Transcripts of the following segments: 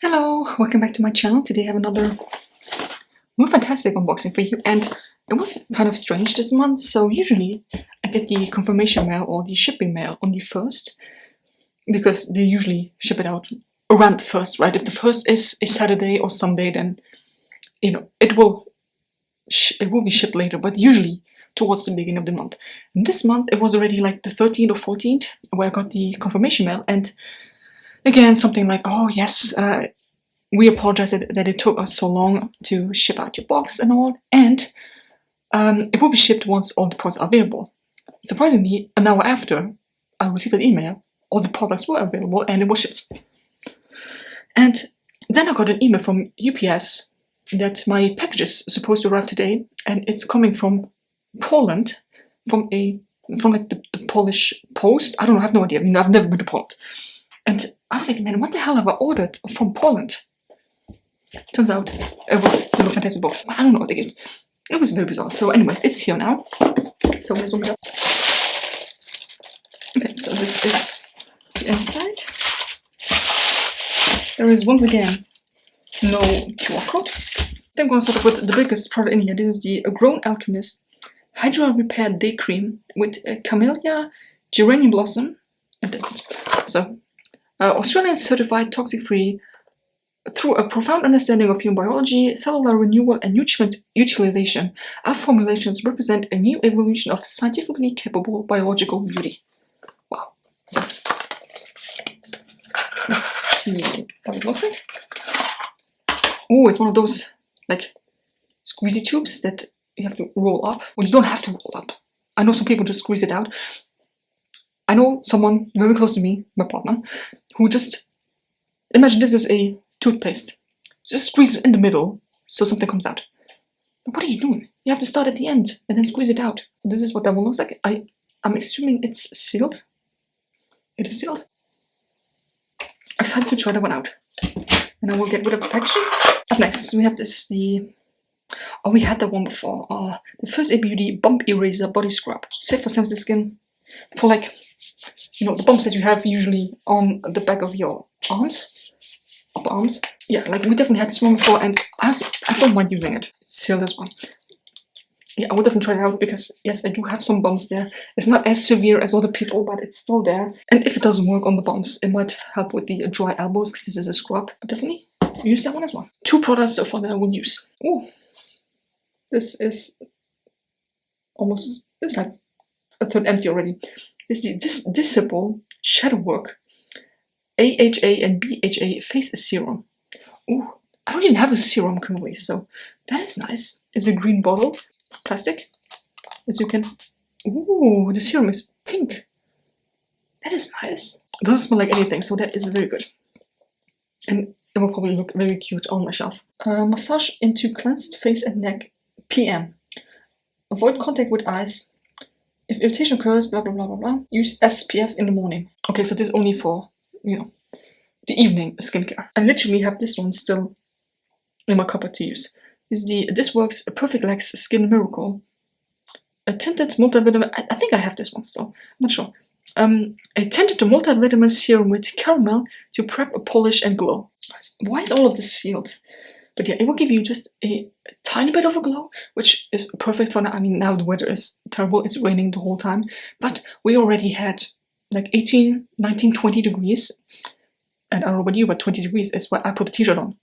Hello, welcome back to my channel. Today I have another LookFantastic unboxing for you, and it was kind of strange this month. So usually I get the confirmation mail or the shipping mail on the 1st, because they usually ship it out around the 1st, right? If the 1st is a Saturday or Sunday, then it will be shipped later, but usually towards the beginning of the month. And this month it was already like the 13th or 14th where I got the confirmation mail, and again something like, oh yes, we apologize that it took us so long to ship out your box and all, and it will be shipped once all the products are available. Surprisingly, an hour after I received an email, all the products were available and it was shipped. And then I got an email from UPS that my package is supposed to arrive today, and it's coming from Poland, from like the Polish post. I don't know, I have no idea. I've never been to Poland. And I was like, man, what the hell have I ordered from Poland? Turns out it was the LookFantastic box. I don't know what they gave. It was very bizarre. So anyways, it's here now. So let's open it up. Okay, so this is the inside. There is once again no QR code. Then I'm going to start off with the biggest product in here. This is the Grown Alchemist Hydra Repair Day Cream with Camellia Geranium Blossom. And that's it. So, Australian certified toxic-free through a profound understanding of human biology, cellular renewal, and nutrient utilization. Our formulations represent a new evolution of scientifically capable biological beauty. Wow. So, let's see what it looks like. Oh, it's one of those like squeezy tubes that you have to roll up. Well, you don't have to roll up. I know some people just squeeze it out. I know someone very close to me, my partner, who just, imagine this is a toothpaste. Just squeeze it in the middle so something comes out. But what are you doing? You have to start at the end and then squeeze it out. This is what that one looks like. I'm assuming it's sealed. It is sealed. Excited to try that one out. And I will get rid of the packaging. Up next, we have this, oh, we had that one before. The First Aid Beauty Bump Eraser Body Scrub. Safe for sensitive skin. For like, the bumps that you have usually on the back of your arms. Upper arms. Yeah, like we definitely had this one before, and I don't mind using it. It's sealed as well. Yeah, I would definitely try it out because, yes, I do have some bumps there. It's not as severe as other people, but it's still there. And if it doesn't work on the bumps, it might help with the dry elbows because this is a scrub. But definitely use that one as well. 2 products so far that I will use. Oh, this is almost, it's like a third empty already. This is the Disciple Shadow Work AHA and BHA Face Serum. Ooh, I don't even have a serum currently, so that is nice. It's a green bottle, plastic, as you can. Ooh, the serum is pink. That is nice. It doesn't smell like anything, so that is very good. And it will probably look very cute on my shelf. Massage into cleansed face and neck, PM. Avoid contact with eyes. If irritation occurs, blah blah blah blah blah. Use SPF in the morning. Okay, so this is only for, the evening skincare. I literally have this one still in my cupboard to use. This Works a Perfect Lex Skin Miracle. A tinted multivitamin. I think I have this one still. I'm not sure. A tinted multivitamin serum with caramel to prep, polish, and glow. Why is all of this sealed? But yeah, it will give you just a tiny bit of a glow, which is perfect for now. I mean, now the weather is terrible. It's raining the whole time. But we already had like 18, 19, 20 degrees. And I don't know about you, but 20 degrees is what I put a t-shirt on.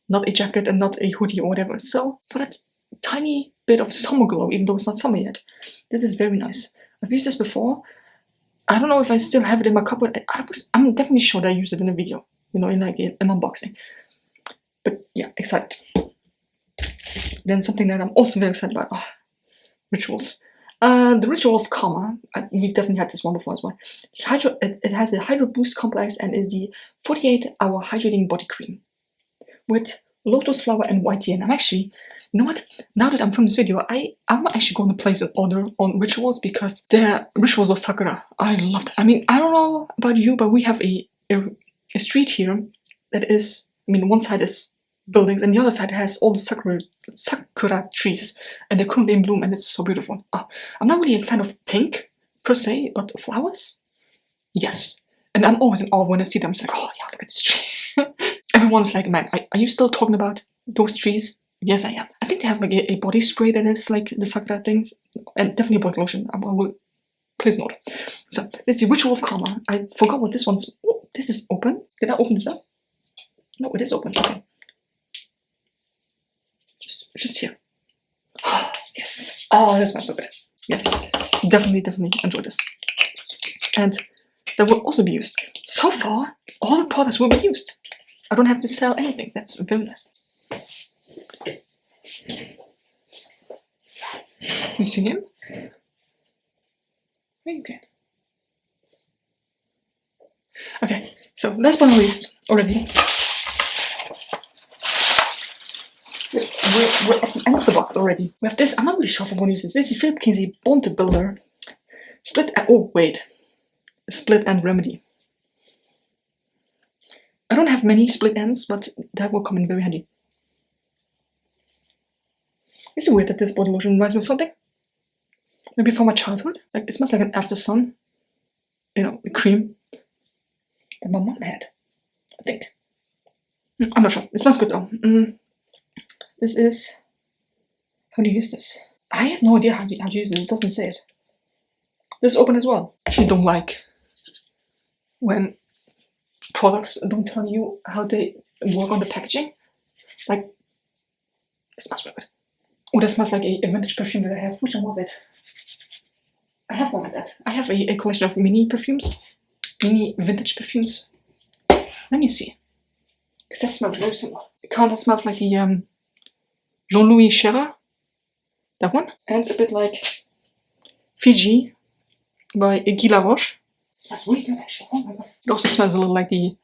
Not a jacket and not a hoodie or whatever. So for that tiny bit of summer glow, even though it's not summer yet, this is very nice. I've used this before. I don't know if I still have it in my cupboard. I'm definitely sure that I used it in a video, in like an unboxing. But yeah, excited. Then something that I'm also very excited about. Rituals. The Ritual of Karma. We definitely had this one before as well. It has a Hydro Boost Complex and is the 48-hour hydrating body cream with lotus flower and white tea. And I'm actually, you know what? Now that I'm from this video, I'm actually going to place an order on Rituals because they're Rituals of Sakura. I love that. I mean, I don't know about you, but we have a street here that is, one side is buildings and the other side has all the sakura trees, and they're currently in bloom, and it's so beautiful. I'm not really a fan of pink per se, but flowers, yes. And I'm always in awe when I see them. It's like, oh yeah, look at this tree. everyone's like, man, are you still talking about those trees? Yes, I am. I think they have like a body spray that is like the sakura things, and definitely a body lotion. I will please note. So this is the Ritual of Karma. I forgot what this one's. Oh, this is open. Did I open this up? No, it is open. Okay. Just here. Oh, yes. Oh, this smells so good. Yes, definitely enjoy this. And that will also be used. So far, all the products will be used. I don't have to sell anything. That's very nice. You see him? Very good. Okay, so last but not least, already. We're at the end of the box already. We have this. I'm not really sure if I'm going to use this. This is the Philip Kinsey Bond Builder. Split end remedy. I don't have many split ends, but that will come in very handy. Is it weird that this body lotion reminds me of something? Maybe from my childhood? Like, it smells like an after sun. You know, the cream that my mom had, I think. I'm not sure. It smells good though. This is... How do you use this? I have no idea how to use it. It doesn't say it. This is open as well. I actually don't like when products don't tell you how they work on the packaging. Like, it smells really good. Oh, that smells like a vintage perfume that I have. Which one was it? I have one like that. I have a collection of mini perfumes. Mini vintage perfumes. Let me see. Because that smells very similar. It kind of smells like the Jean-Louis Scherer. That one. And a bit like Fiji by Guy Laroche. It smells really good actually. Oh my god. It also smells a little like the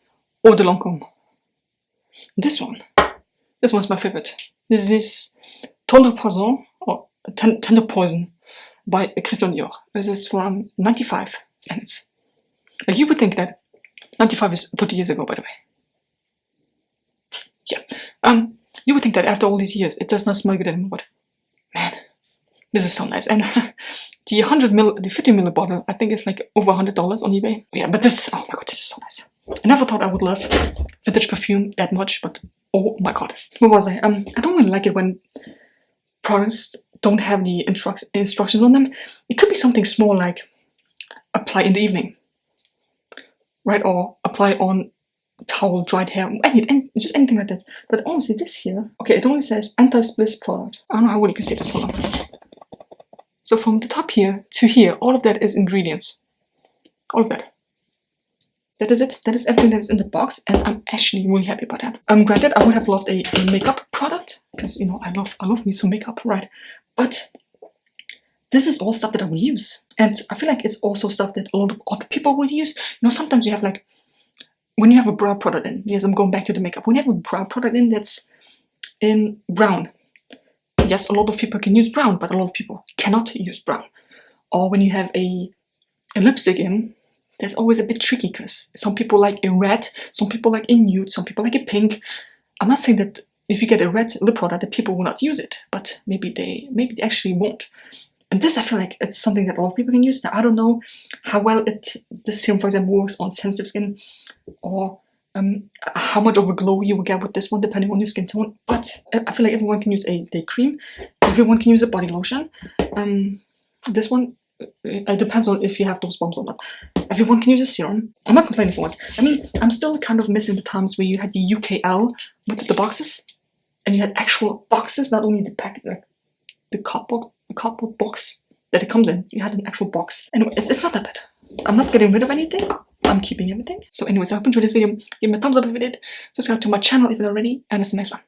Eau de Lancôme. This one's my favorite. This is Tendre Poison, or Tender Poison by Christian Dior. This is from 95. And it's like, you would think that 95 is 30 years ago, by the way. Yeah. You would think that after all these years it does not smell good anymore, but man, this is so nice. And the 50 ml bottle, I think is like over $100 on eBay. Yeah, but this, oh my god, this is so nice. I never thought I would love vintage perfume that much, but oh my god. What was I? I don't really like it when products don't have the instructions on them. It could be something small like apply in the evening, right? Or apply on towel, dried hair, and just anything like that. But honestly, this here, okay, it only says anti-split product. I don't know how well you can see this. Hold on. So from the top here to here, all of that is ingredients. All of that. That is it. That is everything that is in the box, and I'm actually really happy about that. Granted, I would have loved a makeup product because, you know, I love me some makeup, right? But this is all stuff that I will use, and I feel like it's also stuff that a lot of other people would use. You know, sometimes you have like, when you have a brow product in, yes, I'm going back to the makeup. When you have a brow product in that's in brown, yes, a lot of people can use brown, but a lot of people cannot use brown. Or when you have a lipstick in, that's always a bit tricky because some people like a red, some people like a nude, some people like a pink. I'm not saying that if you get a red lip product that people will not use it, but maybe they actually won't. And this, I feel like it's something that a lot of people can use. Now, I don't know how well the serum, for example, works on sensitive skin, or how much of a glow you will get with this one, depending on your skin tone. But I feel like everyone can use a day cream. Everyone can use a body lotion. This one, it depends on if you have those bumps or not. Everyone can use a serum. I'm not complaining for once. I mean, I'm still kind of missing the times where you had the UKL with the boxes, and you had actual boxes, not only the pack, like the cardboard box that it comes in. You had an actual box. Anyway, it's not that bad. I'm not getting rid of anything. I'm keeping everything. So anyways, I hope you enjoyed this video. Give me a thumbs up if you did. Subscribe to my channel if you're not already, and it's the next one.